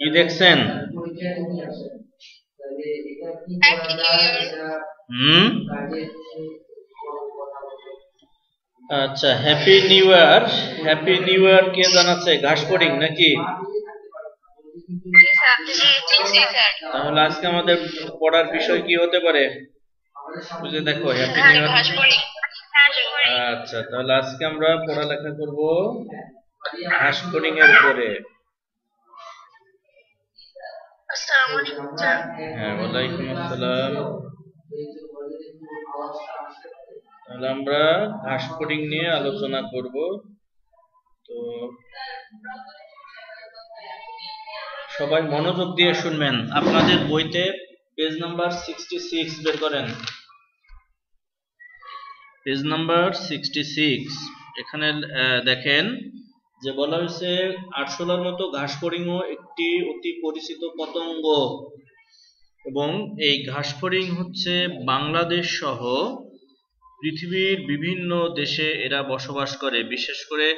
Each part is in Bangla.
কি দেখছেন? হুম, আচ্ছা, happy new year. Happy new year কে জানাচ্ছে? ঘাস ফড়িং নাকি? তাহলে আজকে আমাদের পড়ার বিষয় কি হতে পারে? বুঝে দেখো, হ্যাপি নিউ ইয়ার। আচ্ছা, তাহলে আজকে আমরা পড়ালেখা করব ঘাস ফড়িং এর উপরে। হ্যাঁ, ওয়ালাইকুম আসসালাম। তাহলে আমরা ঘাস ফড়িং নিয়ে আলোচনা করব। তো সবাই মনোযোগ দিয়ে শুনবেন। আপনাদের বইতে পেজ নাম্বার 66 বের করেন। Page number 66। এখানে দেখেন যে বলা হয়েছে আরশোলার মতো ঘাস ফড়িংও একটি অতি পরিচিত পতঙ্গ, এবং এই ঘাস ফড়িং হচ্ছে বাংলাদেশ সহ পৃথিবীর বিভিন্ন দেশে এরা বসবাস করে। বিশেষ করে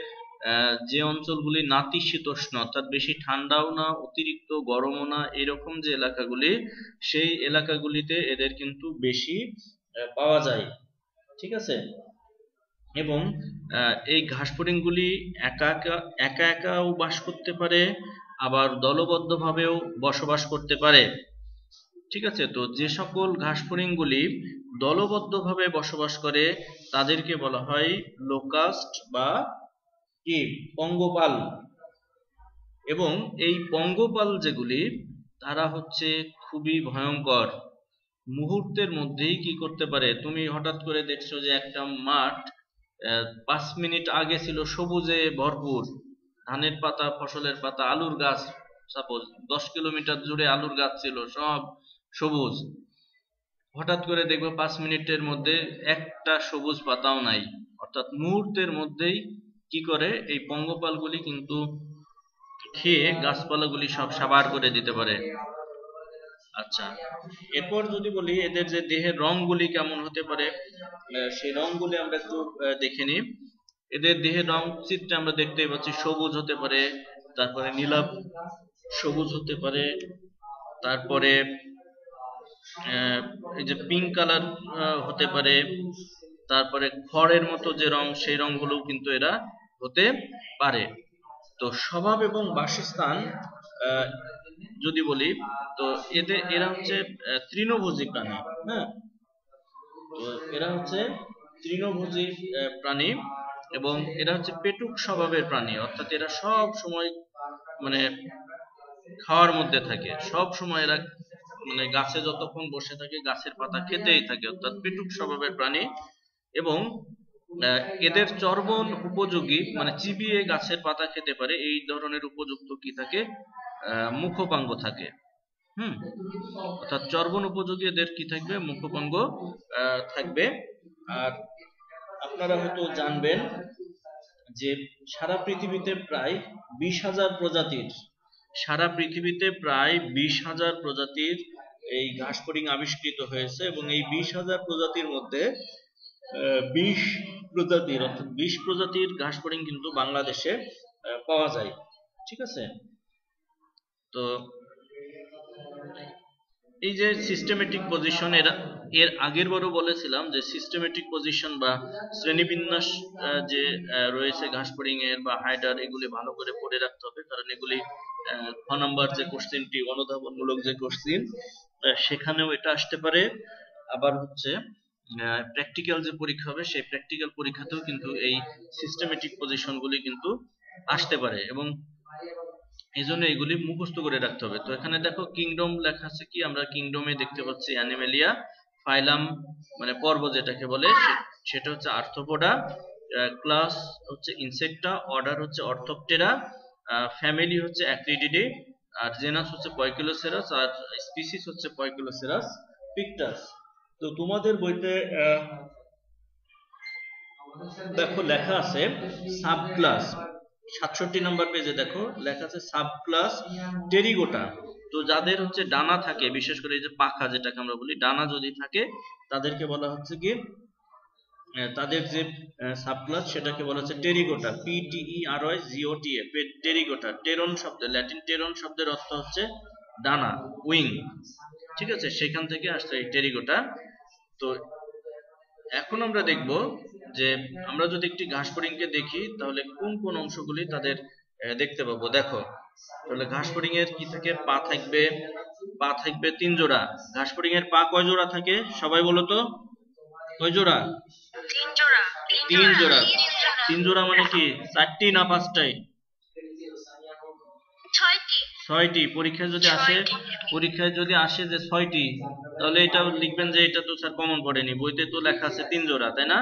যে অঞ্চলগুলি নাতিশীতোষ্ণ, অর্থাৎ বেশি ঠান্ডাও না অতিরিক্ত গরমও না, এরকম যে এলাকাগুলি, সেই এলাকাগুলিতে এদের কিন্তু বেশি পাওয়া যায়। ঠিক আছে? এবং এই ঘাস ফড়িংগুলি একা একাও বাস করতে পারে, আবার দলবদ্ধভাবেও বসবাস করতে পারে। ঠিক আছে? তো যে সকল ঘাস ফড়িংগুলি দলবদ্ধভাবে বসবাস করে তাদেরকে বলা হয় লোকাস্ট বা কি পঙ্গপাল। এবং এই পঙ্গপাল যেগুলি, তারা হচ্ছে খুবই ভয়ঙ্কর। মুহূর্তের মধ্যেই কি করতে পারে, তুমি হঠাৎ করে দেখছো যে একটা মাঠ 5 মিনিট আগে ছিল সবুজে ভরপুর, ধানের পাতা, ফসলের পাতা, আলুর গাছ, সাপোজ 10 কিলোমিটার জুড়ে আলুর গাছ ছিল, সব সবুজ। হঠাৎ করে দেখবো 5 মিনিটের মধ্যে একটা সবুজ পাতাও নাই। অর্থাৎ মুহূর্তের মধ্যেই কি করে, এই পঙ্গপালগুলি কিন্তু খেয়ে গাছপালাগুলি সব সাবার করে দিতে পারে। আচ্ছা, এরপর যদি বলি এদের যে দেহের রংগুলি কেমন হতে পারে, সেই রংগুলি আমরা একটু দেখে নিই। এদের দেহের রং চিত্রে আমরা দেখতেই পাচ্ছি, সবুজ হতে পারে, তারপরে নীলাভ সবুজ হতে পারে, তারপরে এই যে পিঙ্ক কালার হতে পারে, তারপরে খড়ের মতো যে রং, সেই রংগুলো কিন্তু এরা হতে পারে। তো স্বভাব এবং বাসস্থান যদি বলি, তো এরা হচ্ছে তৃণভোজী প্রাণী। হ্যাঁ, তো এরা হচ্ছে তৃণভোজী প্রাণী, এবং এরা হচ্ছে পেটুক স্বভাবের প্রাণী। অর্থাৎ এরা সব সময় মানে খাওয়ার মধ্যে থাকে, সব সময় এরা মানে গাছে যতক্ষণ বসে থাকে গাছের পাতা খেতেই থাকে, অর্থাৎ পেটুক স্বভাবের প্রাণী। এবং এদের চর্বণ উপযোগী, মানে চিবিয়ে গাছের পাতা খেতে পারে, এই ধরনের উপযুক্ত কি থাকে, মুখপাঙ্গ থাকে। অর্থাৎ চর্বণ উপযোগী এদের কি থাকবে, মুখপাঙ্গ থাকবে। আর আপনারা হয়তো জানবেন যে সারা পৃথিবীতে প্রায় 20,000 প্রজাতির, সারা পৃথিবীতে প্রায় 20,000 প্রজাতির এই ঘাস ফড়িং আবিষ্কৃত হয়েছে, এবং এই 20,000 প্রজাতির মধ্যে 20 প্রজাতির, অর্থাৎ 20 প্রজাতির ঘাস ফড়িং কিন্তু বাংলাদেশে পাওয়া যায়। ঠিক আছে? তো এই যে সিস্টেমেটিক পজিশন, এর আগের বারও বলেছিলাম যে সিস্টেমেটিক পজিশন বা শ্রেণীবিন্যাস যে রয়েছে ঘাস ফড়িং এর বা হাইডার, এগুলি ভালো করে পড়ে রাখতে হবে, কারণ এগুলি খ নাম্বার যে কোশ্চেনটি, অনুধাবনমূলক যে কোশ্চেন, সেখানেও এটা আসতে পারে। আবার হচ্ছে প্র্যাকটিক্যাল যে পরীক্ষা হবে, সেই প্র্যাকটিক্যাল পরীক্ষাতেও কিন্তু এই সিস্টেমেটিক পজিশনগুলি কিন্তু আসতে পারে, এবং এই জন্য এগুলি মুখস্থ করে রাখতে হবে। তো এখানে দেখো কিংডম লেখা আছে, কি আমরা কিংডমে দেখতে পাচ্ছি অ্যানিমেলিয়া, ফাইলাম মানে পর্ব যেটাকে বলে সেটা হচ্ছে আর্থ্রোপোডা, ক্লাস হচ্ছে ইনসেক্টা, অর্ডার হচ্ছে অর্থোপটেরা, ফ্যামিলি হচ্ছে অ্যাক্রিডিডে, আর জেনাস হচ্ছে পয়কিলোসেরাস, আর স্পিসিস হচ্ছে পয়কিলোসেরাস পিকটাস। তো তোমাদের বইতে দেখো লেখা আছে সাব ক্লাস, 67 নম্বর পেজে দেখো লেখা আছে সাব ক্লাস টেরিগোটা। তো যাদের হচ্ছে ডানা থাকে, বিশেষ করে এই যে পাখা যেটাকে আমরা বলি, ডানা যদি থাকে, তাদেরকে বলা হচ্ছে কি তাদের যে সাবক্লাস সেটাকে বলা হচ্ছে টেরিগোটা, PTEROGOTA, টেরিগোটা। টেরন শব্দ, ল্যাটিন টেরন শব্দের অর্থ হচ্ছে ডানা, উইং। ঠিক আছে, সেখান থেকে আসছে এই টেরিগোটা। তো এখন আমরা দেখব যে আমরা যদি একটি ঘাস ফড়িংকে দেখি তাহলে কোন কোন অংশগুলি তাদের দেখতে পাবো। দেখো, তাহলে ঘাস ফড়িং এর কি থাকে? পা থাকবে, পা থাকবে 3 জোড়া। ঘাস ফড়িং এর পা কয় জোড়া থাকে সবাই বলো তো? কয় জোড়া? 3 জোড়া। 3 জোড়া। 3 জোড়া মানে কি 4টি না 5টাই? 6টি। 6টি। পরীক্ষায় যদি আসে যে 6টি, তাহলে এটা লিখবেন যে এটা তো স্যার কমন পড়েনি, বইতে তো লেখা আছে 3 জোড়া, তাই না?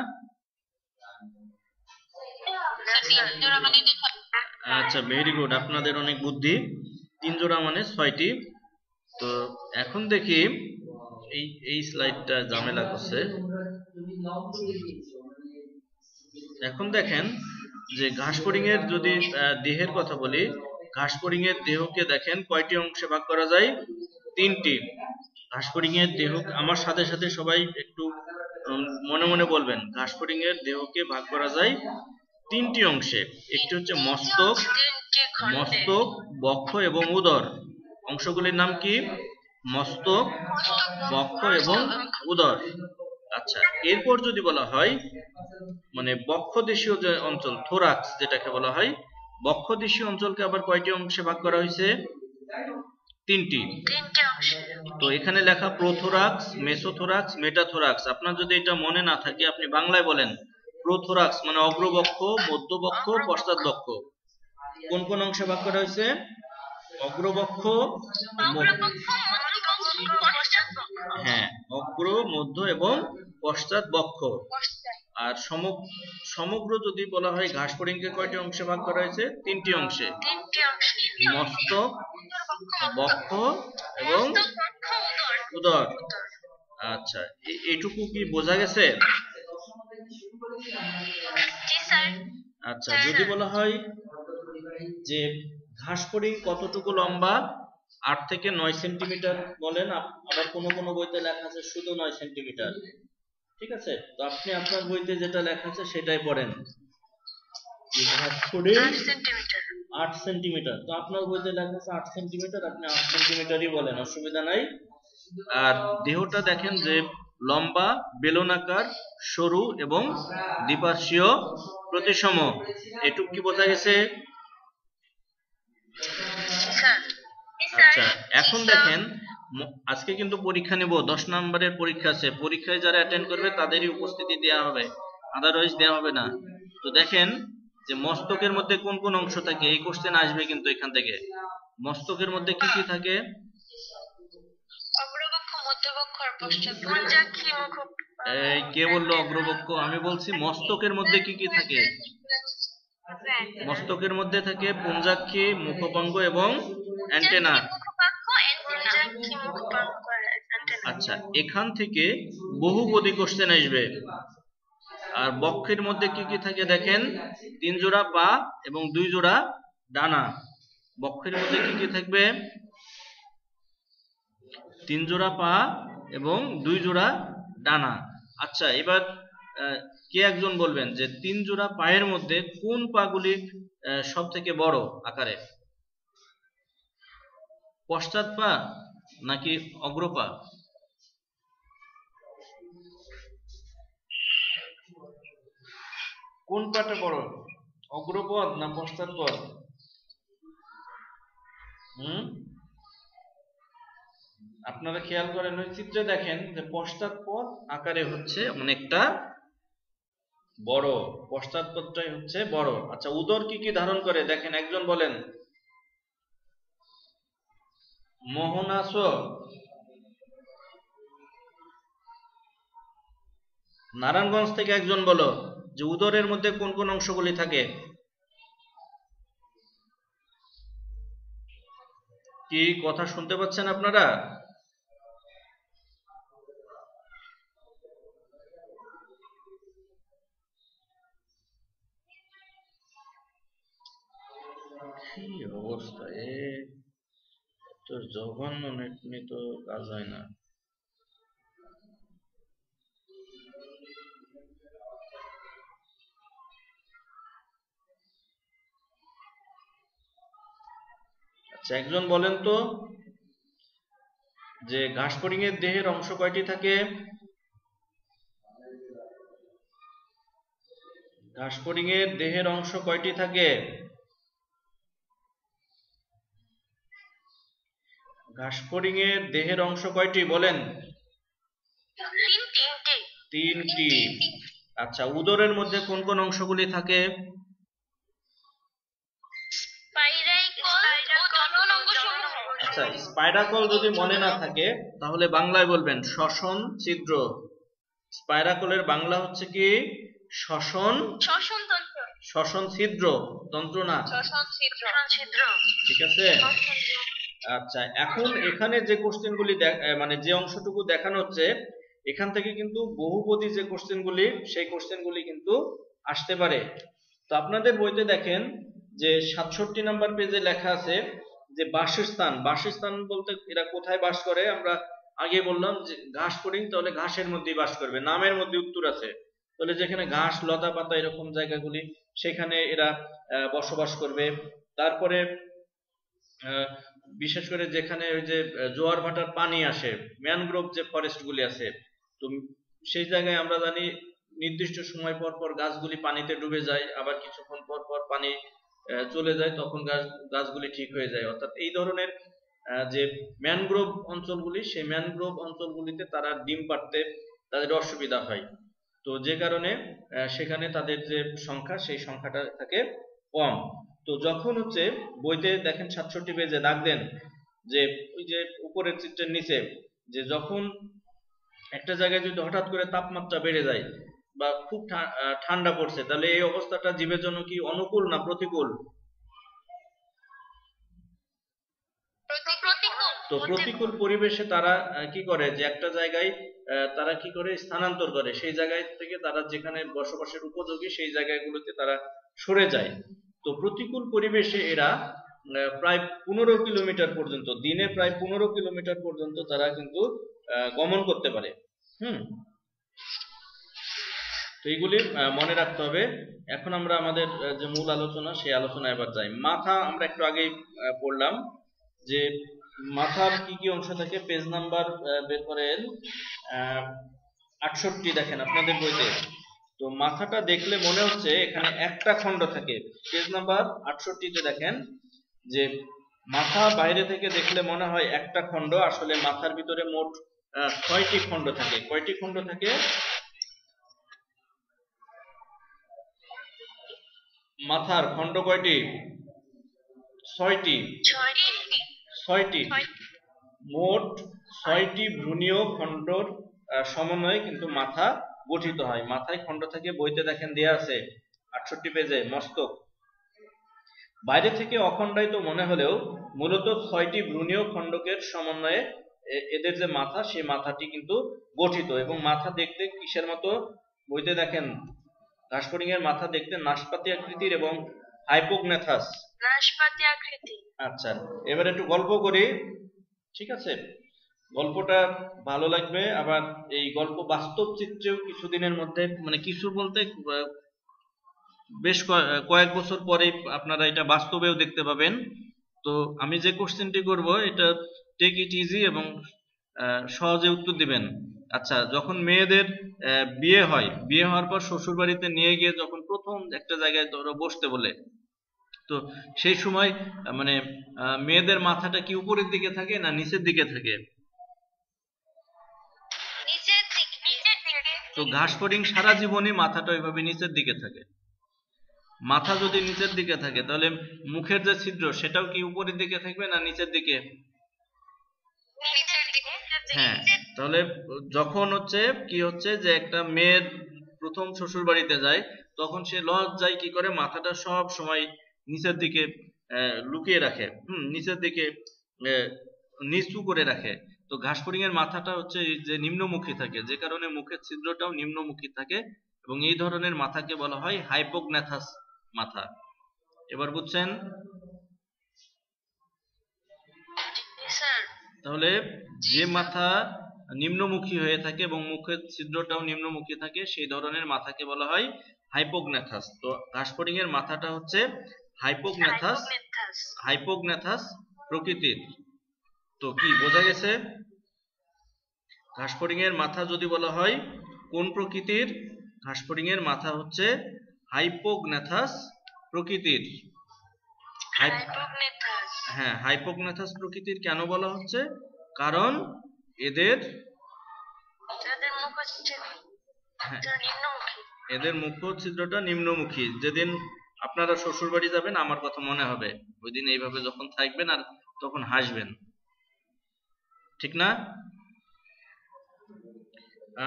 আচ্ছা, ভেরি গুড, আপনাদের অনেক বুদ্ধি। 3 জোড়া মানে 6টি। তো এখন দেখি, এই স্লাইডটা ঝামেলা করছে। এখন দেখেন যে ঘাস ফড়িং এর যদি দেহের কথা বলি, ঘাস ফড়িং এর দেহকে দেখেন কয়টি অংশে ভাগ করা যায়? 3টি। ঘাস ফড়িং এর দেহ, আমার সাথে সাথে সবাই একটু মনে মনে বলবেন, ঘাস ফড়িং এর দেহকে ভাগ করা যায় 3টি অংশে। একটি হচ্ছে মস্তক, বক্ষ এবং উদর। অংশগুলির নাম কি? মস্তক, বক্ষ এবং উদর। আচ্ছা, এরপর যদি বলা হয় মানে বক্ষদেশীয় যে অঞ্চল, থোরাক্স যেটাকে বলা হয়, বক্ষদেশীয় অঞ্চলকে আবার কয়টি অংশে ভাগ করা হয়েছে? 3টি। তো এখানে লেখা প্রোথোরাক্স, মেসোথোরাক্স, মেটাথোরাক্স। আপনার যদি এটা মনে না থাকে আপনি বাংলায় বলেন। প্রোথোরাক্স মানে অগ্রবক্ষ, মধ্যবক্ষ, পশ্চাৎবক্ষ। কোন কোন অংশে ভাগ করা হয়েছে? অগ্রবক্ষ, হ্যাঁ, অগ্র, মধ্য এবং পশ্চাৎবক্ষ। আর সমগ্র যদি বলা হয়, ঘাস ফড়িংকে কয়টি অংশে ভাগ করা হয়েছে? 3টি অংশে। মস্তক, বক্ষ এবং উদর। আচ্ছা, এইটুকু কি বোঝা গেছে? আচ্ছা, যদি বলা হয় যে ঘাস ফড়িং কতটুকু লম্বা? 8 থেকে 9 সেন্টিমিটার বলেন, আবার কোন কোন বইতে লেখা আছে শুধু 9 সেন্টিমিটার। ঠিক আছে, তো আপনি আপনার বইতে যেটা লেখা আছে সেটাই পড়েন। ঘাস ফড়িং 8 সেন্টিমিটার, তো আপনার বইতে লেখা আছে 8 সেন্টিমিটার, আপনি 8 সেন্টিমিটারই বলেন, অসুবিধা নাই। আর দেহটা দেখেন যে লম্বা, বেলনাকার, সরু এবং দ্বিপার্শ্বীয় প্রতিসম। এটুকু কি বোঝা গেছে? আচ্ছা, এখন দেখেন, আজকে কিন্তু পরীক্ষা নেব, 10 নম্বরের পরীক্ষা আছে। পরীক্ষায় যারা অ্যাটেন্ড করবে তাদেরই উপস্থিতি দেওয়া হবে, আদারওয়াইজ দেওয়া হবে না। তো দেখেন যে মস্তকের মধ্যে কোন কোন অংশ থাকে, এই কোশ্চেন আসবে কিন্তু এখান থেকে। মস্তকের মধ্যে কি কি থাকে? অগ্রবক্ষ, মধ্যবক্ষ আর পশ্চাৎবক্ষ। এই কে বললো অগ্রবক্ষ? আমি বলছি মস্তকের মধ্যে কি কি থাকে। মস্তকের মধ্যে থাকে পুঞ্জাক্ষী, মুখপাঙ্গ এবং অ্যান্টেনা। আচ্ছা, এখান থেকে বহুপদী কোশ্চেন আসবে। আর বক্ষের মধ্যে কি কি থাকে দেখেন, 3 জোড়া পা এবং 2 জোড়া ডানা। বক্ষের মধ্যে কি কি থাকবে? 3 জোড়া পা এবং 2 জোড়া ডানা। আচ্ছা, এবার কে একজন বলবেন যে 3 জোড়া পায়ের মধ্যে কোন পাগুলি সব থেকে বড় আকারে? পশ্চাৎ পা নাকি অগ্রপা? কোন পাটা বড়, অগ্রপদ না পশ্চাৎপদ? আপনারা খেয়াল করেন, ওই চিত্রে দেখেন যে পশ্চাৎপদ আকারে হচ্ছে অনেকটা বড়, পশ্চাৎপদটাই হচ্ছে বড়। আচ্ছা, উদর কি কি ধারণ করে দেখেন, একজন বলেন। মোহনাস, নারায়ণগঞ্জ থেকে একজন বলো যে উদরের মধ্যে কোন কোন অংশগুলি থাকে? কি কথা শুনতে পাচ্ছেন আপনারা? কি অবস্থা, এত জঘন্য নেট নিয়ে তো কাজ হয় না। একজন বলেন তো যে ঘাস ফড়িং এর দেহের অংশ কয়টি থাকে? ঘাস ফড়িং এর দেহের অংশ কয়টি থাকে? ঘাস ফড়িং এর দেহের অংশ কয়টি বলেন? তিনটি। আচ্ছা, উদরের মধ্যে কোন কোন অংশগুলি থাকে? আচ্ছা, স্পাইরাকল যদি মনে না থাকে তাহলে বাংলায় বলবেন শ্বসন ছিদ্র। স্পাইরাকলের বাংলা হচ্ছে কি? শ্বসন ছিদ্র, তন্ত্র না। ঠিক আছে। আচ্ছা, এখন এখানে যে কোশ্চেনগুলি মানে যে অংশটুকু দেখানো হচ্ছে এখান থেকে কিন্তু বহুপদী যে কোশ্চেনগুলি সেই কোশ্চেনগুলি কিন্তু আসতে পারে। তো আপনাদের বইতে দেখেন যে 67 নাম্বার পেজে লেখা আছে যে বাসস্থান। বাসস্থান বলতে এরা কোথায় বাস করে? আমরা আগে বললাম যে ঘাস ফড়িং, তাহলে ঘাসের মধ্যেই বাস করবে, নামের মধ্যে উত্তর আছে। তাহলে যেখানে ঘাস লতা পাতা এরকম জায়গাগুলি সেখানে এরা বসবাস করবে। তারপরে বিশেষ করে যেখানে ওই যে জোয়ার ভাটার পানি আসে, ম্যানগ্রোভ যে ফরেস্ট গুলি আছে, তো সেই জায়গায় আমরা জানি নির্দিষ্ট সময় পর পর গাছগুলি পানিতে ডুবে যায়, আবার কিছুক্ষণ পর পর পানি চলে যায়, তখন গাছগুলি ঠিক হয়ে যায়। অর্থাৎ এই ধরনের যে ম্যানগ্রোভ অঞ্চলগুলি, সেই ম্যানগ্রোভ অঞ্চলগুলিতে তারা ডিম পাড়তে তাদের অসুবিধা হয়। তো যে কারণে সেখানে তাদের যে সংখ্যা সেই সংখ্যাটা থাকে কম। তো যখন হচ্ছে বইতে দেখেন 67 পেজে দাগ দেন যে ওই যে উপরের চিত্রের নিচে যে যখন একটা জায়গায় যদি হঠাৎ করে তাপমাত্রা বেড়ে যায় বা খুব ঠান্ডা পড়ছে, তাহলে এই অবস্থাটা জীবের জন্য কি অনুকূল না প্রতিকূল? তো প্রতিকূল পরিবেশে তারা কি করে যে একটা জায়গায় তারা কি করে স্থানান্তর করে, সেই জায়গায় থেকে তারা যেখানে বসবাসের উপযোগী সেই জায়গাগুলোতে তারা সরে যায়। তো প্রতিকূল পরিবেশে এরা প্রায় 15 কিলোমিটার পর্যন্ত, দিনে প্রায় 15 কিলোমিটার পর্যন্ত তারা কিন্তু গমন করতে পারে। তো এইগুলি মনে রাখতে হবে। এখন আমরা আমাদের যে মূল আলোচনা সেই আলোচনা এবার যাই। মাথা আমরা একটু আগেই পড়লাম যে মাথার কি কি অংশ থাকে। পেজ নাম্বার বের করেন 68 দেখেন আপনাদের বইতে। তো মাথাটা দেখলে মনে হচ্ছে এখানে একটা খণ্ড থাকে। পেজ নাম্বার 68 দেখেন যে মাথা বাইরে থেকে দেখলে মনে হয় একটা খণ্ড, আসলে মাথার ভিতরে মোট 6টি খণ্ড থাকে। কয়টি খণ্ড থাকে? মাথার খণ্ড কয়টি? 6টি। মোট 6টি ভ্রূণীয় খণ্ডর সমন্বয়ে কিন্তু মাথা গঠিত হয়। মাথায় খণ্ড থেকে বইতে দেখেন দেয়া আছে 68 পেজে মস্তক। বাইরে থেকে অখণ্ডায়িত মনে হলেও মূলত 6টি ভ্রূণীয় খণ্ডকের সমন্বয়ে এদের যে মাথা, সেই মাথাটি কিন্তু গঠিত। এবং মাথা দেখতে কিসের মতো? বইতে দেখেন ঘাস ফড়িং এর মাথা দেখতে নাশপাতি আকৃতির এবং হাইপোগনেথাস। নাশপাতি আকৃতি। আচ্ছা, এবার একটু গল্প করি, ঠিক আছে? গল্পটা ভালো লাগবে। আবার এই গল্প বাস্তব চিত্রেও কিছুদিনের মধ্যে, মানে কিছু বলতে বেশ কয়েক বছর পরে আপনারা এটা বাস্তবেও দেখতে পাবেন। তো আমি যে কোশ্চেনটি করব এটা টেক ইট ইজি এবং সহজে উত্তর দিবেন। আচ্ছা, যখন মেয়েদের বিয়ে হয়, বিয়ে হওয়ার পর শ্বশুর বাড়িতে নিয়ে গিয়ে যখন প্রথম একটা জায়গায় ধরো বসতে বলে, তো সেই সময় মানে মেয়েদের মাথাটা কি উপরের দিকে থাকে না নিচের দিকে থাকে? তো ঘাস ফড়িং সারা জীবনই মাথাটা ওইভাবে নিচের দিকে থাকে। মাথা যদি নিচের দিকে থাকে তাহলে মুখের যে ছিদ্র সেটাও কি উপরের দিকে থাকবে না নিচের দিকে? হ্যাঁ, তাহলে যখন হচ্ছে কি হচ্ছে যে একটা মেয়ের প্রথম শ্বশুর বাড়িতে যায়, তখন সে লজ্জায় কি করে মাথাটা সব সময় নিচের দিকে লুকিয়ে রাখে, নিচের দিকে নিচু করে রাখে। তো ঘাস ফড়িং এর মাথাটা হচ্ছে যে নিম্নমুখী থাকে, যে কারণে মুখের ছিদ্রটাও নিম্নমুখী থাকে এবং এই ধরনের মাথাকে বলা হয় হাইপোগনেথাস মাথা। এবার বুঝছেন? তাহলে যে মাথা নিম্নমুখী হয়ে থাকে এবং মুখের ছিদ্রটাও নিম্নমুখী থাকে সেই ধরনের মাথাকে বলা হয় হাইপোগনেথাস। তো ঘাস ফড়িং এর মাথাটা হচ্ছে হাইপোগনেথাস প্রকৃতির। তো কি বোঝা গেছে? ঘাসফড়িং এর মাথা যদি বলা হয় কোন প্রকৃতির, ঘাসফড়িং এর মাথা হচ্ছে হাইপোগনেথাস প্রকৃতির। হাইপোগনেথাস। হ্যাঁ, হাইপোগনেথাস প্রকৃতির কেন বলা হচ্ছে? কারণ এদের এদের মুখ্য ছিদ্রটা নিম্নমুখী। যেদিন আপনারা শ্বশুর বাড়ি যাবেন আমার কথা মনে হবে, ওই দিন এইভাবে যখন থাকবেন আর তখন হাসবেন, ঠিক না?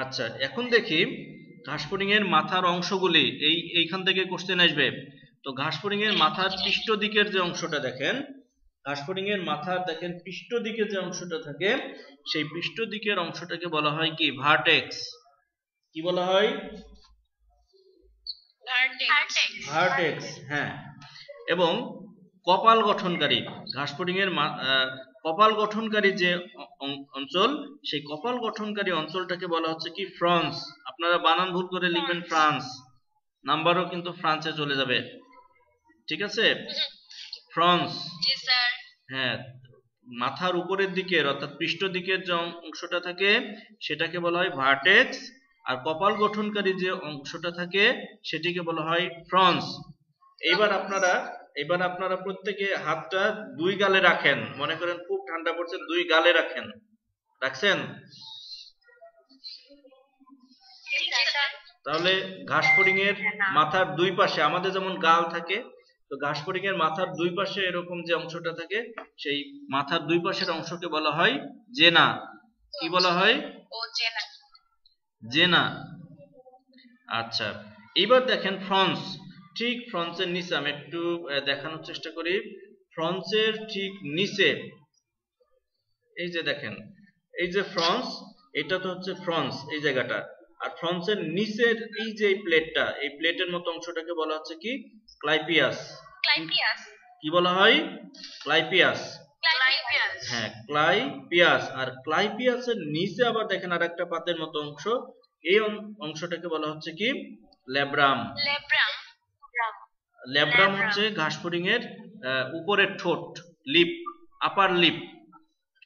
আচ্ছা, এখন দেখি ঘাসফড়িং এর মাথার অংশগুলি। এইখান থেকে কোশ্চেন আসবে। তো ঘাসফড়িং এর মাথার পৃষ্ঠ দিকের যে অংশটা দেখেন, ঘাসফড়িং এর মাথার দেখেন পৃষ্ঠ দিকে যে অংশটা থাকে, সেই পৃষ্ঠ দিকের অংশটাকে বলা হয় কি? ভার্টেক্স। কি বলা হয়? ভার্টেক্স। হ্যাঁ, এবং কপাল গঠনকারী, ঘাসফড়িং এর কপাল গঠনকারী যে অঞ্চল, সেই কপাল গঠনকারী অঞ্চলটাকে বলা হচ্ছে কি? ফ্রন্স। আপনারা বানান ভুল করে লিখবেন ফ্রান্স, নাম্বারও কিন্তু ফ্রান্সে চলে যাবে, ঠিক আছে? ফ্রন্স। হ্যাঁ, মাথার উপরের দিকের অর্থাৎ পৃষ্ঠ দিকের যে অংশটা থাকে সেটাকে বলা হয় ভার্টেক্স, আর কপাল গঠনকারী যে অংশটা থাকে সেটিকে বলা হয় ফ্রন্স। এবার আপনারা প্রত্যেকে হাতটা দুই গালে রাখেন। মনে করেন খুব ঠান্ডা পড়ছে, দুই গালে রাখেন। রাখছেন? তাহলে ঘাসফড়িং এর মাথার দুই পাশে আমাদের যেমন গাল থাকে, তো ঘাসফড়িং এর মাথার দুই পাশে এরকম যে অংশটা থাকে, সেই মাথার দুই পাশের অংশকে বলা হয় জেনা। কি বলা হয়? জেনা। আচ্ছা, এইবার দেখেন ফ্রন্স। ঠিক ফ্রন্সের নিচে আমি একটু দেখানোর চেষ্টা করি। ফ্রন্সের ঠিক নিচে এই যে দেখেন, এই যে ফ্রন্স, এটা তো হচ্ছে ফ্রন্স এই জায়গাটা। আর ফ্রন্সের নিচের এই যে প্লেটটা, এই প্লেটের মতো অংশটাকে বলা হচ্ছে কি? ক্লাইপিয়াস। কি বলা হয়? ক্লাইপিয়াস। হ্যাঁ, ক্লাইপিয়াস। আর ক্লাইপিয়াসের নিচে আবার দেখেন আরেকটা পাতের মতো অংশ, এই অংশটাকে বলা হচ্ছে কি? ল্যাব্রাম। ল্যাব্রাম হচ্ছে ঘাসফড়িং এর উপরের ঠোঁট, লিপ, আপার লিপ,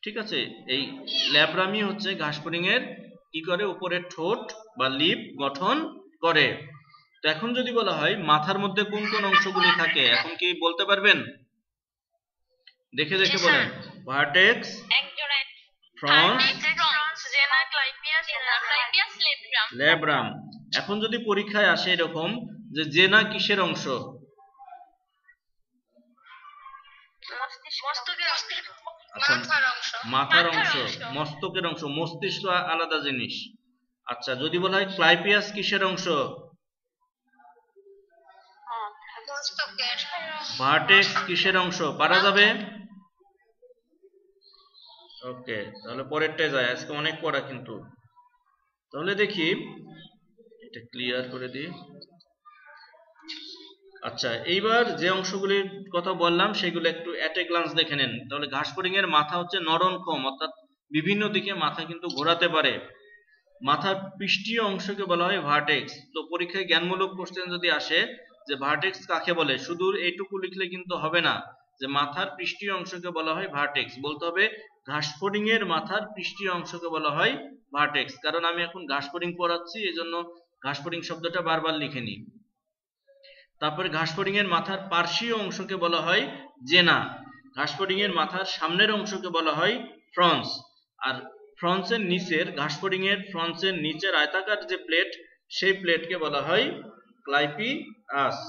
ঠিক আছে? এই ল্যাব্রামই হচ্ছে ঘাসফড়িং এর কি করে? উপরের ঠোঁট বা লিপ গঠন করে। তো এখন যদি বলা হয় মাথার মধ্যে কোন কোন অংশগুলি থাকে, এখন কি বলতে পারবেন? দেখে দেখে বলেন। ভার্টেক্স, ফ্রন্স, ল্যাব্রাম। এখন যদি পরীক্ষায় আসে এরকম যে জেনা কিসের অংশ? আচ্ছা, মাথার অংশ, মস্তকের অংশ। মস্তিষ্ক আলাদা জিনিস। আচ্ছা, যদি বলা হয় ক্লাইপিয়াস কিসের অংশ? ভার্টেক্স কিসের অংশ? পারা যাবে? ওকে, তাহলে পরেরটায় যায়। আজকে অনেক পড়া কিন্তু। তাহলে দেখি, এটা ক্লিয়ার করে দিই। আচ্ছা, এইবার যে অংশগুলির কথা বললাম সেগুলো একটু অ্যাট এ গ্লান্স দেখে নেন। তাহলে ঘাসফড়িং এর মাথা হচ্ছে নরমক্ষম, অর্থাৎ বিভিন্ন দিকে মাথা কিন্তু ঘোরাতে পারে। মাথার পৃষ্ঠীয় অংশকে বলা হয় ভার্টেক্স। তো পরীক্ষায় জ্ঞানমূলক কোশ্চেন যদি আসে যে ভার্টেক্স কাকে বলে, শুধু এইটুকু লিখলে কিন্তু হবে না। যে মাথার পৃষ্ঠীয় অংশকে বলা হয় ভার্টেক্স, বলতে হবে ঘাসফড়িং এর মাথার পৃষ্ঠীয় অংশকে বলা হয় ভার্টেক্স। কারণ আমি এখন ঘাসফড়িং পড়াচ্ছি, এজন্য ঘাসফড়িং শব্দটা বারবার লিখে নিই। তারপরে ঘাসফড়িং এর মাথার পার্শ্বীয় অংশকে বলা হয় জেনা। ঘাসফড়িং এর মাথার সামনের অংশকে বলা হয় ফ্রন্স। আর ফ্রন্সের নিচের, ঘাসফড়িং এর ফ্রন্সের নিচের আয়তাকার যে প্লেট, সেই প্লেটকে বলা হয় ক্লাইপিয়াস।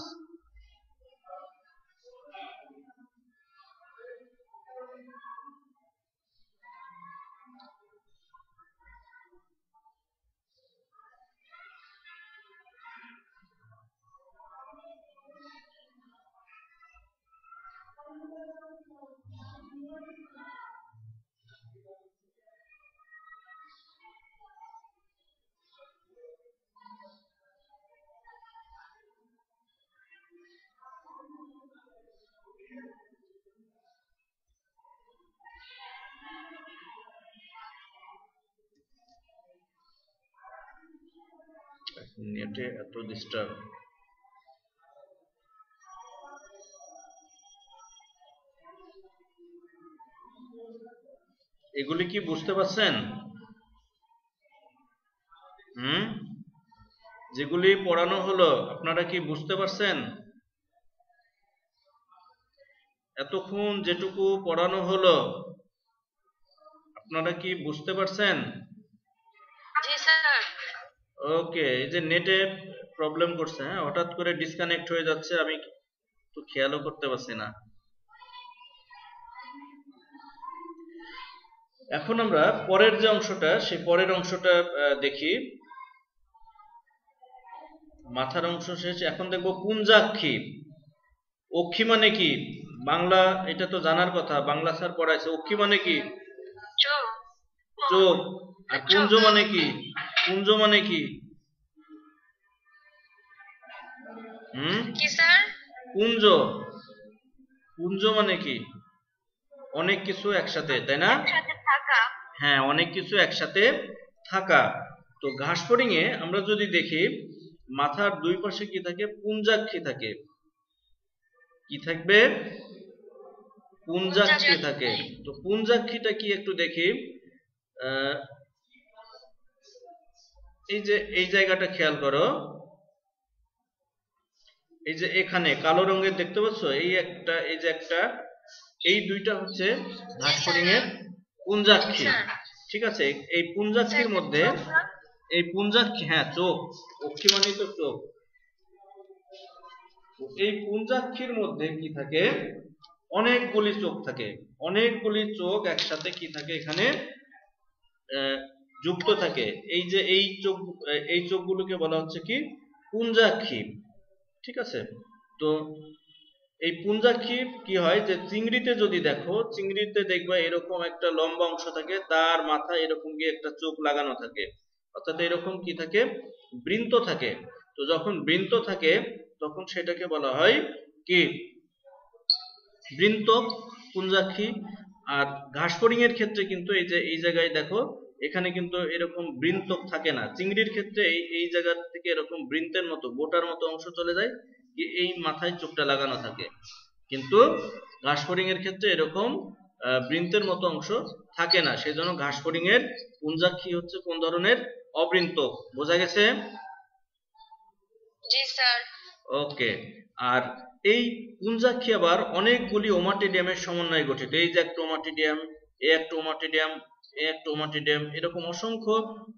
নেটে এত ডিস্টার্ব। এগুলি কি বুঝতে পারছেন? যেগুলি পড়ানো হলো আপনারা কি বুঝতে পারছেন? এতক্ষণ যেটুকু পড়ানো হলো আপনারা কি বুঝতে পারছেন? জি স্যার। ওকে, এই যে নেটে প্রবলেম করছে, হ্যাঁ, হঠাৎ করে ডিসকানেক্ট হয়ে যাচ্ছে, আমি তো খেয়ালও করতে পারছি না। এখন আমরা পরের যে অংশটা, সেই পরের অংশটা দেখি। মাথার অংশ শেষ, এখন দেখবো পুঞ্জাক্ষী। অক্ষী মানে কি? বাংলা এটা তো জানার কথা, বাংলা স্যার পড়াইছে। অক্ষী মানে কি? চোখ। চোখ। আর পুঞ্জ মানে কি? পুঞ্জ মানে কি? কি স্যার? পুঞ্জ। পুঞ্জ মানে কি? অনেক কিছু একসাথে, তাই না? একসাথে থাকা। হ্যাঁ, অনেক কিছু একসাথে থাকা। তো ঘাসফড়িং এ আমরা যদি দেখি মাথার দুই পাশে কি থাকে? পুঞ্জাক্ষী থাকে। কি থাকবে? পুঞ্জাক্ষী থাকে। তো পুঞ্জাক্ষীটা কি একটু দেখি। এই যে এই জায়গাটা খেয়াল করো, এই যে এখানে কালো রঙের দেখতে পাচ্ছ, এই একটা, এই যে একটা, এই দুইটা হচ্ছে ঘাসফড়িং এর পুঞ্জাক্ষী। ঠিক আছে, এই পুঞ্জাক্ষীর মধ্যে, এই পুঞ্জাক্ষী, হ্যাঁ চোখ, অক্ষী মানে তো চোখ। এই পুঞ্জাক্ষীর মধ্যে কি থাকে? অনেকগুলি চোখ থাকে। অনেকগুলি চোখ একসাথে কি থাকে এখানে যুক্ত থাকে। এই যে এই চোখ, এই চোখগুলোকে বলা হচ্ছে কি? পুঞ্জাক্ষী। ঠিক আছে, তো এই পুঞ্জাক্ষী কি হয় যে চিংড়িতে যদি দেখো, চিংড়িতে দেখবা এরকম একটা লম্বা অংশ থাকে, তার মাথায় এরকম কি একটা চোখ লাগানো থাকে, অর্থাৎ এরকম কি থাকে? বৃন্ত থাকে। তো যখন বৃন্ত থাকে তখন সেটাকে বলা হয় কি? বৃন্তক পুঞ্জাক্ষী। আর ঘাসফড়িং এর ক্ষেত্রে কিন্তু এই যে এই জায়গায় দেখো, এখানে কিন্তু এরকম বৃন্তক থাকে না। চিংড়ির ক্ষেত্রে এই এই জায়গা থেকে এরকম বৃন্তের মতো, বোটার মতো অংশ চলে যায়, এই মাথায় চোখটা লাগানো থাকে। কিন্তু ঘাসফড়িং এর ক্ষেত্রে এরকম বৃন্তের মতো অংশ থাকে না। সেজন্য ঘাসফড়িং এর পুঞ্জাক্ষী হচ্ছে কোন ধরনের? অবৃন্তক। বোঝা গেছে? জি স্যার। ওকে। আর এই পুঞ্জাক্ষী আবার অনেকগুলি ওমাটিডিয়ামের সমন্বয়ে গঠিত। এই যে একটা ওমাটিডিয়াম, এই একটা ওমাটিডিয়াম, এই একটা ওমাটিডিয়াম, এরকম অসংখ্য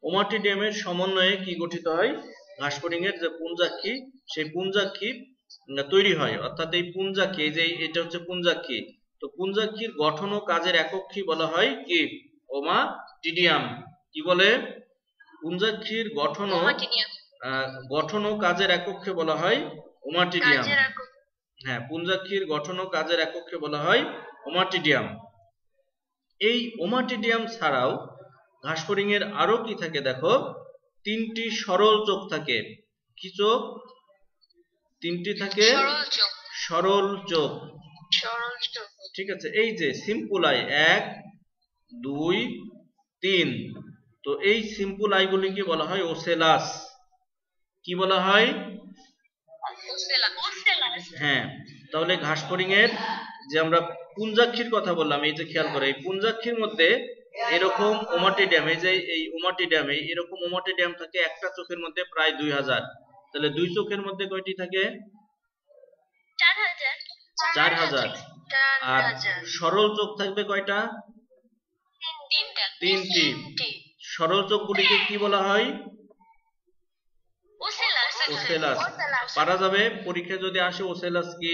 ওমাটিডিয়ামের সমন্বয়ে কি গঠিত হয়? ঘাসফড়িং এর যে পুঞ্জাক্ষী, সেই পুঞ্জাক্ষী তৈরি হয়। অর্থাৎ এই পুঞ্জাক্ষী, এই যে এটা হচ্ছে পুঞ্জাক্ষী, তো পুঞ্জাক্ষীর গঠন ও কাজের একক কি বলা হয়? কি? ওমাটিডিয়াম। কি বলে? পুঞ্জাক্ষীর গঠন ও কাজের একককে বলা হয় ওমাটিডিয়াম। হ্যাঁ, পুঞ্জাক্ষীর গঠন ও কাজের একককে বলা হয় ওমাটিডিয়াম। এই ওমাটিডিয়াম ছাড়াও ঘাসফড়িং এর আরো কি থাকে দেখো, তিনটি সরল চোখ থাকে। কি চোখ? তিনটি থাকে সরল চোখ। ঠিক আছে, এই যে সিম্পল আই 1 2 3, তো এই সিম্পল আইগুলিকে বলা হয় ওসেলাস। কি বলা হয়? হ্যাঁ, তাহলে ঘাসফড়িং এর যে আমরা পুঞ্জাক্ষীর কথা বললাম, এই যে খেয়াল করে, এই পুঞ্জাক্ষীর মধ্যে এরকম ওমাটিডিয়াম, এই যে এই ওমাটিডিয়াম, এরকম ওমাটিডিয়াম থাকে একটা চোখের মধ্যে প্রায় 2000। তাহলে দুই চোখের মধ্যে কয়টি থাকে? 4000। আর সরল চোখ থাকবে কয়টা? তিনটি। সরল চোখগুলিকে কি বলা হয়? ওসেলাস। পারা যাবে পরীক্ষায় যদি আসে ওসেলাস কি,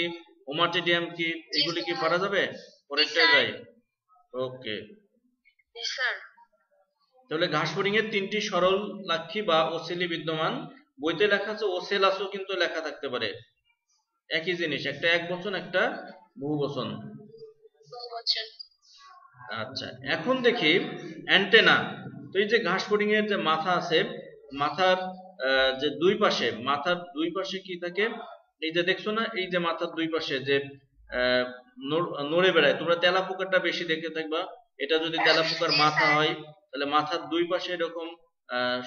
ওমাটিডিয়াম কি, এগুলি কি পারা যাবে? পরেরটা যাই। ওকে, তাহলে ঘাসফড়িং এর তিনটি সরল লাক্ষী বা ওসেলি বিদ্যমান। বইতে লেখা আছে ওসেলাসও কিন্তু লেখা থাকতে পারে, একই জিনিস, একটা একবচন একটা বহুবচন। আচ্ছা, এখন দেখি অ্যান্টেনা। তো এই যে ঘাসফড়িং এর যে মাথা আছে, মাথার যে দুই পাশে, মাথার দুই পাশে কি থাকে? এই যে দেখছো না, এই যে মাথার দুই পাশে যে নড়ে বেড়ায়, তোমরা তেলাপোকাটা বেশি দেখে থাকবা। এটা যদি তেলাপোকার মাথা হয়, তাহলে মাথার দুই পাশে এরকম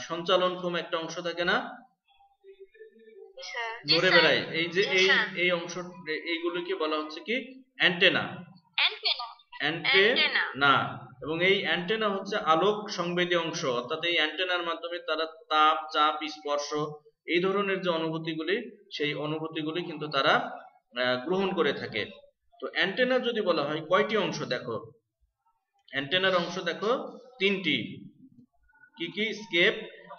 সঞ্চালনক্ষম একটা অংশ থাকে না, নড়ে বেড়ায়। এই যে এই অংশ, এইগুলোকে বলা হচ্ছে কি? অ্যান্টেনা। অ্যান্টেনা, এবং এই অ্যান্টেনা হচ্ছে আলোক সংবেদী অংশ, অর্থাৎ এই অ্যান্টেনার মাধ্যমে তারা তাপ, চাপ, স্পর্শ এই ধরনের যে অনুভূতিগুলি, সেই অনুভূতিগুলি কিন্তু তারা গ্রহণ করে থাকে। তো অ্যান্টেনা যদি বলা হয় কয়টি অংশ, দেখো অ্যান্টেনার অংশ দেখো তিনটি। কি কি? স্কেপ,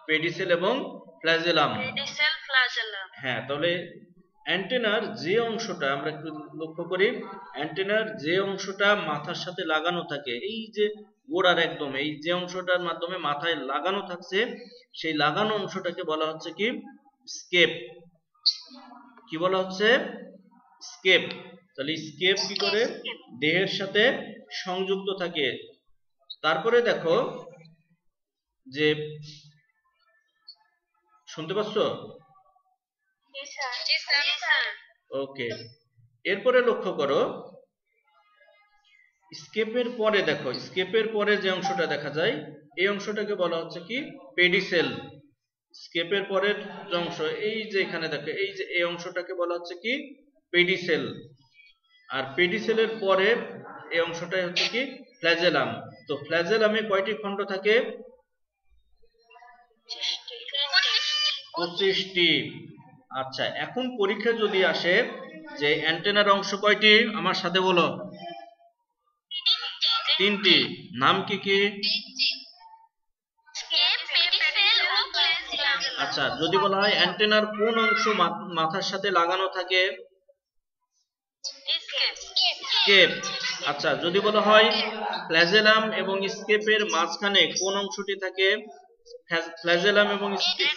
পেডিসেল এবং ফ্ল্যাজেলাম। হ্যাঁ, তাহলে অ্যান্টেনার যে অংশটা আমরা একটু লক্ষ্য করি, অ্যান্টেনার যে অংশটা মাথার সাথে লাগানো থাকে, এই যে গোড়ার একদম এই যে অংশটার মাধ্যমে মাথায় লাগানো থাকছে, সেই লাগানো অংশটাকে বলা হচ্ছে কি? স্কেপ। কি বলা হচ্ছে? স্কেপ। তাহলে স্কেপ কি করে? দেহের সাথে সংযুক্ত থাকে। তারপরে দেখো যে, শুনতে পাচ্ছ? ওকে, এরপরে লক্ষ্য করো স্কেপের পরে, দেখো স্কেপের পরে যে অংশটা দেখা যায়, এই অংশটাকে বলা হচ্ছে কি? পেডিসেল। স্কেপের পরের যে অংশ, এই যে এখানে দেখো, এই যে এই অংশটাকে বলা হচ্ছে কি? পেডিসেল। আর পেডিসেলের পরে এই অংশটাই হচ্ছে কি? ফ্ল্যাজেলাম। তো ফ্ল্যাজেলামে কয়টি খণ্ড থাকে? 25টি। আচ্ছা, এখন পরীক্ষা যদি আসে যে অ্যান্টেনার অংশ কয়টি, আমার সাথে বলো। 3টি। নাম কি কি? আচ্ছা, যদি বলা হয় অ্যান্টেনার কোন অংশ মাথার সাথে লাগানো থাকে? স্কেপ। আচ্ছা, যদি বলা হয় ফ্ল্যাজেলাম এবং স্কেপের মাঝখানে কোন অংশটি থাকে? ফ্ল্যাজেলাম এবং স্কেপ,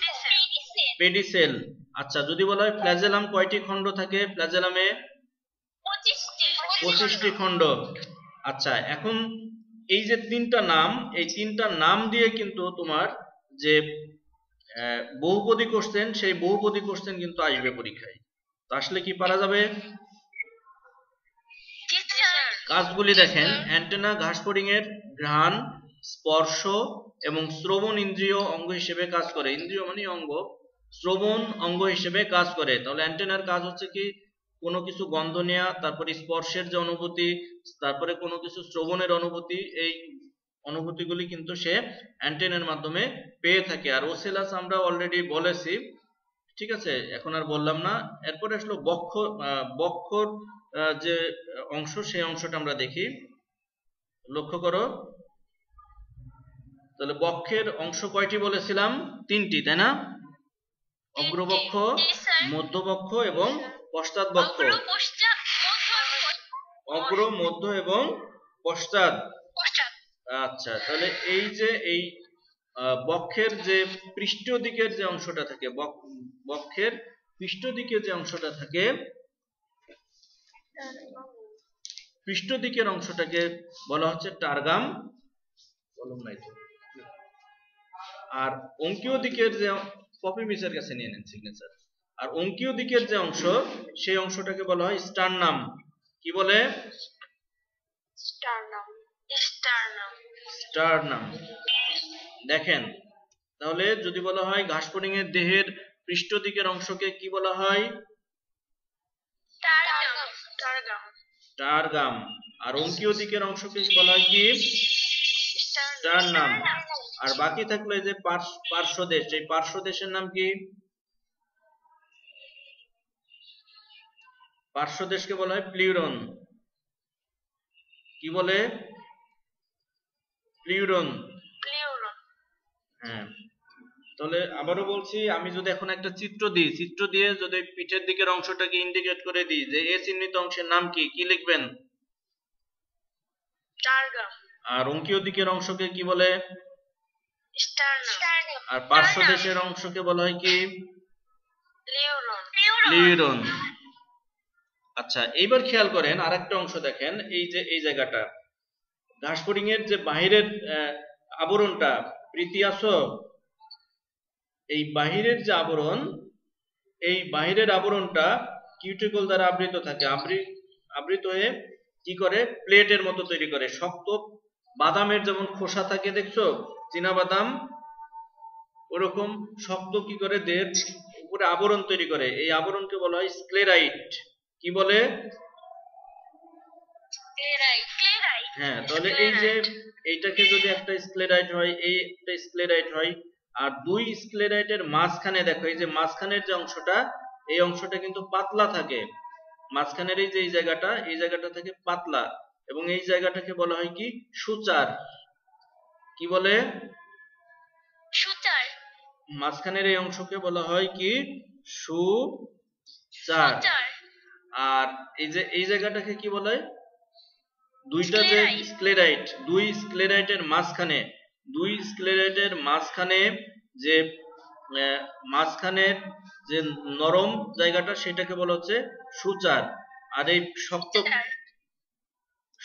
পেডিসেল। আচ্ছা, যদি বলা হয় ফ্ল্যাজেলাম কয়টি খণ্ড থাকে? ফ্ল্যাজেলামে 25টি খণ্ড। আচ্ছা, এখন এই যে তিনটা নাম, এই তিনটা নাম দিয়ে কিন্তু তোমার যে বহুপদী কোশ্চেন, সেই বহুপদী কোশ্চেন কিন্তু আসবে পরীক্ষায়। তো আসলে কি পারা যাবে? কাজগুলি দেখেন, অ্যান্টেনা ঘাসফড়িং এর ঘ্রাণ, স্পর্শ এবং শ্রবণ ইন্দ্রিয় অঙ্গ হিসেবে কাজ করে। ইন্দ্রিয় মানে অঙ্গ, শ্রবণ অঙ্গ হিসেবে কাজ করে। তাহলে অ্যান্টেনার কাজ হচ্ছে কি? কোনো কিছু গন্ধ নেওয়া, তারপরে স্পর্শের যে অনুভূতি, তারপরে কোনো কিছু শ্রবণের অনুভূতি, এই অনুভূতিগুলি কিন্তু সে অ্যান্টেনার মাধ্যমে পেয়ে থাকে। আর ওসেলাস আমরা অলরেডি বলেছি, ঠিক আছে, এখন আর বললাম না। এরপরে আসলো বক্ষর যে অংশ, সেই অংশটা আমরা দেখি। লক্ষ্য করো, তাহলে বক্ষের অংশ কয়টি বলেছিলাম? 3টি, তাই না? অগ্রবক্ষ, মধ্যবক্ষ এবং পশ্চাৎবক্ষ। অগ্র, মধ্য এবং পশ্চাৎ। আচ্ছা, তাহলে এই যে এই বক্ষের যে পৃষ্ঠ দিকের যে অংশটা থাকে, বক্ষের পৃষ্ঠ দিকে যে অংশটা থাকে, পৃষ্ঠ দিকের অংশটাকে বলা হচ্ছে টারগাম। আর অঙ্কীয় দিকের যে, কপি মিসের কাছে নিয়ে নেন সিগনেচার। আর অঙ্কীয় দিকের যে অংশ, সেই অংশটাকে বলা হয় স্টারনাম। কি বলে? স্টারনাম। দেখেন, তাহলে যদি বলা হয় ঘাসফড়িং এর দেহের পৃষ্ঠ দিকের অংশকে কি বলা হয়? টারগাম। আর অঙ্কীয় দিকের অংশকে বলা হয় কি? স্টারনাম। আর বাকি থাকলো এই যে পার্শ্বদেশ, এই পার্শ্বদেশের নাম কি? পার্শ্বদেশকে বলা হয় প্লিউরন। কি বলে? প্লিউরন। হ্যাঁ, তাহলে আবারও বলছি, আমি যদি এখন একটা চিত্র দিই, চিত্র দিয়ে যদি পিঠের দিকের অংশটাকে ইন্ডিকেট করে দিই যে এ চিহ্নিত অংশের নাম কি, কি লিখবেন? টারগাম। আর অঙ্কীয় দিকের অংশকে কি বলে? স্টারনাম। আর পার্শ্বদেশের অংশকে বলা হয় কি? প্লিউরন। আচ্ছা, এইবার খেয়াল করেন আরেকটা অংশ দেখেন, এই যে এই জায়গাটা ঘাসফড়িং এর যে বাহিরের আবরণটা, প্রীতি আছো? এই বাহিরের যে আবরণ, এই বাহিরের আবরণটা কিউটিকল দ্বারা আবৃত থাকে। আবৃত হয়ে কি করে? প্লেটের মতো তৈরি করে। শক্ত বাদামের যেমন খোসা থাকে, দেখছো চীনা বাদাম, ওরকম শক্ত কি করে দেহের উপরে আবরণ তৈরি করে। এই আবরণকে বলা হয় স্ক্লেরাইট। কি বলে? হ্যাঁ, তাহলে এই যে এইটাকে যদি একটা স্ক্লেরাইট হয়, এই একটা স্ক্লেরাইট হয়, আর দুই স্ক্লেরাইটের মাঝখানে দেখো এই যে মাঝখানের যে অংশটা, এই অংশটা কিন্তু পাতলা থাকে। মাঝখানের এই যে এই জায়গাটা থেকে পাতলা, এবং এই জায়গাটাকে বলা হয় কি সূচার। কি বলে? সূচার। মাঝখানের এই অংশকে বলা হয় কি সূচার। আর এই যে এই জায়গাটাকে কি বলে? দুইটা যে স্ক্লেরাইট, দুই স্ক্লেরাইটের মাঝখানে যে মাঝখানের যে নরম জায়গাটা সেটাকে বলা হচ্ছে সূচার। আর এই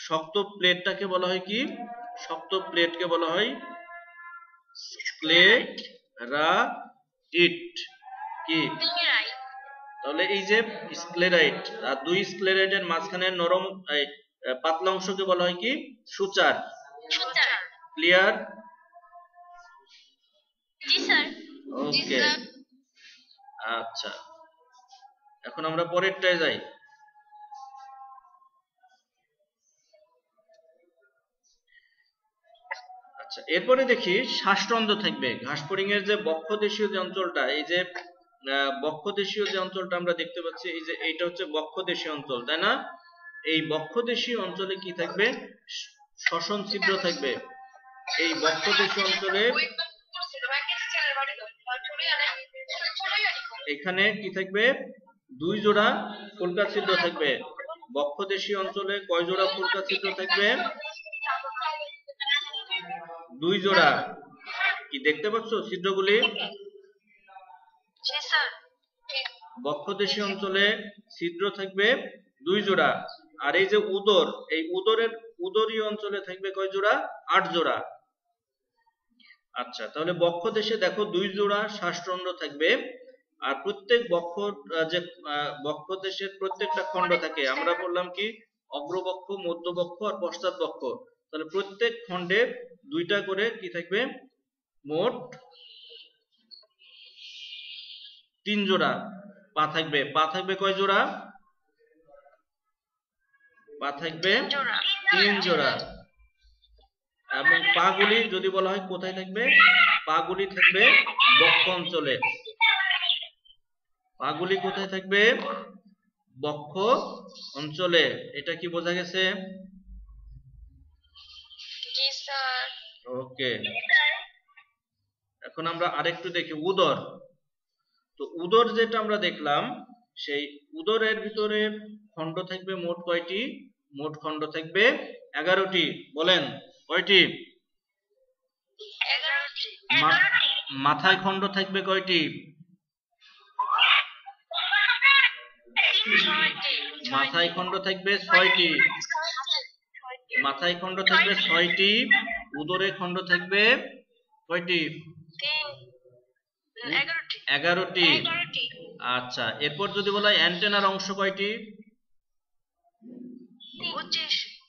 শক্ত প্লেটটাকে বলা হয় কি? শক্ত প্লেটকে বলা হয় স্ক্লেরাইট। কি? তাহলে এই যে স্ক্লেরাইট আর দুই স্ক্লেরাইটের মাঝখানের নরম পাতলা অংশকে বলা হয় কি সূচার। ক্লিয়ার? জি স্যার। ওকে, আচ্ছা, এখন আমরা পরেরটায় যাই। আচ্ছা, এরপরে দেখি শ্বাসরন্ধ্র থাকবে। ঘাসফড়িং এর যে বক্ষদেশীয় যে অঞ্চলটা, এই যে বক্ষদেশীয় যে অঞ্চলটা আমরা দেখতে পাচ্ছি, এই যে এইটা হচ্ছে বক্ষদেশীয় অঞ্চল, তাই না? এই বক্ষদেশীয় অঞ্চলে কি থাকবে? শ্বসন ছিদ্র থাকবে। এই বক্ষদেশীয় অঞ্চলে এখানে কি থাকবে? দুই জোড়া ফুলকা ছিদ্র থাকবে। বক্ষদেশীয় অঞ্চলে কয় জোড়া ফুলকা ছিদ্র থাকবে? দুই জোড়া। কি দেখতে পাচ্ছ ছিদ্রগুলি? বক্ষদেশীয় অঞ্চলে ছিদ্র থাকবে দুই জোড়া। আর এই যে উদর, এই উদরীয় অঞ্চলে থাকবে কয় জোড়া? 8 জোড়া। আচ্ছা, তাহলে বক্ষদেশে দেখো দুই জোড়া শ্বাসরন্ধ্র থাকবে। আর প্রত্যেক বক্ষদেশের প্রত্যেকটা খণ্ড থাকে। আমরা বললাম কি অগ্রবক্ষ, মধ্যবক্ষ আর পশ্চাৎ বক্ষ। তাহলে প্রত্যেক খণ্ডে দুইটা করে কি থাকবে? মোট 3 জোড়া পা থাকবে। পা থাকবে কয় জোড়া? পা থাকবে 3 জোড়া। এবং পাগুলি যদি বলা হয় কোথায় থাকবে? পাগুলি থাকবে বক্ষ অঞ্চলে। পাগুলি কোথায় থাকবে? বক্ষ অঞ্চলে। এটা কি বোঝা গেছে? জি স্যার। ওকে, এখন আমরা আরেকটু দেখি উদর। তো উদর যেটা আমরা দেখলাম, সেই উদরের ভিতরে খণ্ড থাকবে মোট কয়টি? মোট খণ্ড থাকবে 11টি। বলেন কয়টি? 11টি। মাথায় খণ্ড থাকবে কয়টি? মাথায় খণ্ড থাকবে 6টি। মাথায় খণ্ড থাকবে 6টি। উদরে খণ্ড থাকবে কয়টি? 11টি। আচ্ছা, এরপর যদি বলা হয় অ্যান্টেনার অংশ কয়টি?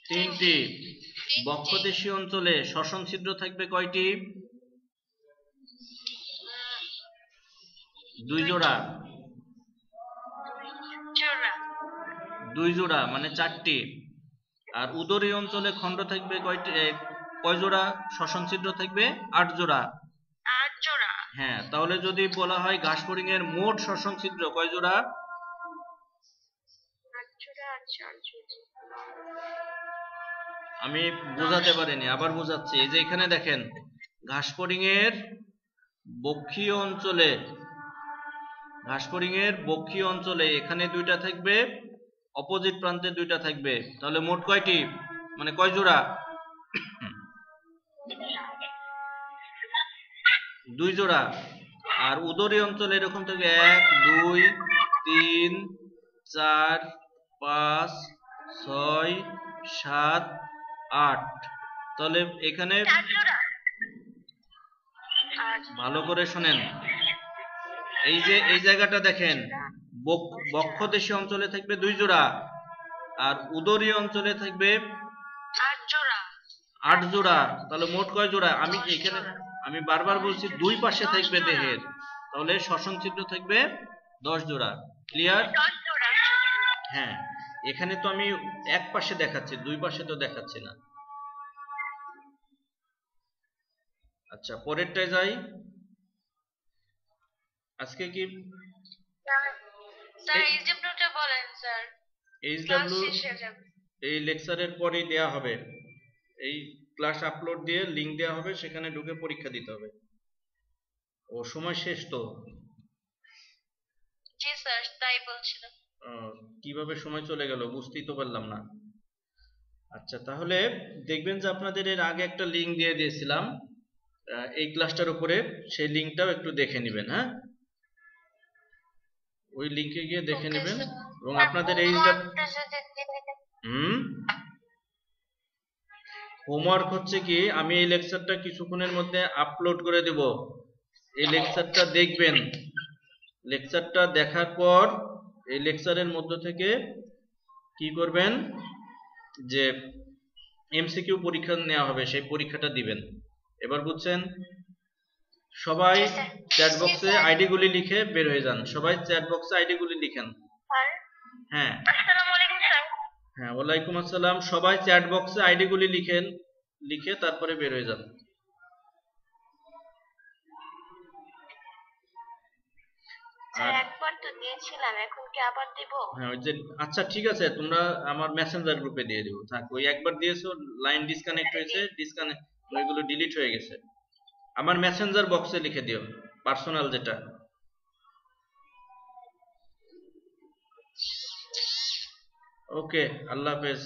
3টি। বক্ষদেশীয় অঞ্চলে শ্বসন ছিদ্র থাকবে কয়টি? 2 জোড়া। 2 জোড়া মানে 4টি। আর উদরীয় অঞ্চলে খণ্ড থাকবে কয়টি? কয় জোড়া শ্বসন ছিদ্র থাকবে? 8 জোড়া। 8 জোড়া। হ্যাঁ, তাহলে যদি বলা হয় ঘাসফড়িং এর মোট শ্বসন ছিদ্র কয় জোড়া? 8 জোড়া। আমি বোঝাতে পারিনি, আবার বোঝাচ্ছি। এই যে এখানে দেখেন ঘাসফড়িং এর বক্ষীয় অঞ্চলে এখানে দুইটা থাকবে, অপোজিট প্রান্তে দুইটা থাকবে। তাহলে মোট কয়টি? মানে কয় জোড়া? 2 জোড়া। আর উদরীয় অঞ্চলে এরকম থাকবে 1 2 3 4 5 6 7 8। তাহলে এখানে ভালো করে শুনেন, এই যে এই জায়গাটা দেখেন, বক্ষদেশীয় অঞ্চলে থাকবে 2 জোড়া, আর উদরীয় অঞ্চলে থাকবে 8 জোড়া। তাহলে মোট কয় জোড়া? আমি বারবার বলছি দুই পাশে থাকবে দেহের, তাহলে শ্বসন ছিদ্র থাকবে 10 জোড়া। ক্লিয়ার? হ্যাঁ, এখানে তো আমি এক পাশে দেখাচ্ছি, দুই পাশে তো দেখাচ্ছি না। আচ্ছা, পরেরটায় যাই। আজকে কি স্যার এইচডব্লিউটা বলেন স্যার, ক্লাস এইচডব্লিউ শেষ হয়ে যাবে। এই লেকচারের পরেই দেয়া হবে। এই ক্লাস আপলোড দিয়ে লিংক দেওয়া হবে, সেখানে ঢুকে পরীক্ষা দিতে হবে। ও সময় শেষ তো। জি স্যার, তাই বলছিলাম। কিভাবে সময় চলে গেল বুঝতেই তো পারলাম না। আচ্ছা, তাহলে দেখবেন যে আপনাদের এর আগে একটা লিংক দিয়ে দিয়েছিলাম এই ক্লাসটার উপরে, সেই লিংকটাও একটু দেখে নেবেন। হ্যাঁ, ওই লিংকে গিয়ে দেখে ওকে নেবেন। স্যার। এবং আর আপনাদের এই হোমওয়ার্কটা যদি দিয়ে হোমওয়ার্ক হচ্ছে কি, আমি এই লেকচারটা কিছুক্ষণের মধ্যে আপলোড করে দেব। এই লেকচারটা দেখবেন। লেকচারটা দেখার পর এই লেকচারের মধ্য থেকে কি করবেন, যে এমসিকিউ পরীক্ষা নেওয়া হবে, সেই পরীক্ষাটা দিবেন। এবার বুঝছেন? সবাই জি স্যার। চ্যাট জি বক্সে স্যার। আইডি গুলি লিখে বের হয়ে যান। সবাই চ্যাট বক্সে আইডি গুলি লিখেন। স্যার, হ্যাঁ আসসালামু আলাইকুম স্যার। হ্যাঁ, ওয়ালাইকুম আসসালাম। সবাই চ্যাট বক্সে আইডি গুলি লিখেন, লিখে তারপরে বের হয়ে যান। স্যার আর একবার তো দিয়েছিলাম, এখন কি আবার দিব? হ্যাঁ, ওই যে আচ্ছা ঠিক আছে, তোমরা আমার মেসেঞ্জার গ্রুপে দিয়ে দিও। থাক, ওই একবার দিয়েছো, লাইন ডিসকানেক্ট হয়েছে, ডিসকানেক্ট ওইগুলো ডিলিট হয়ে গেছে। আমার মেসেঞ্জার বক্সে লিখে দিও, পার্সোনাল যেটা। ওকে, আল্লাহ হাফেজ।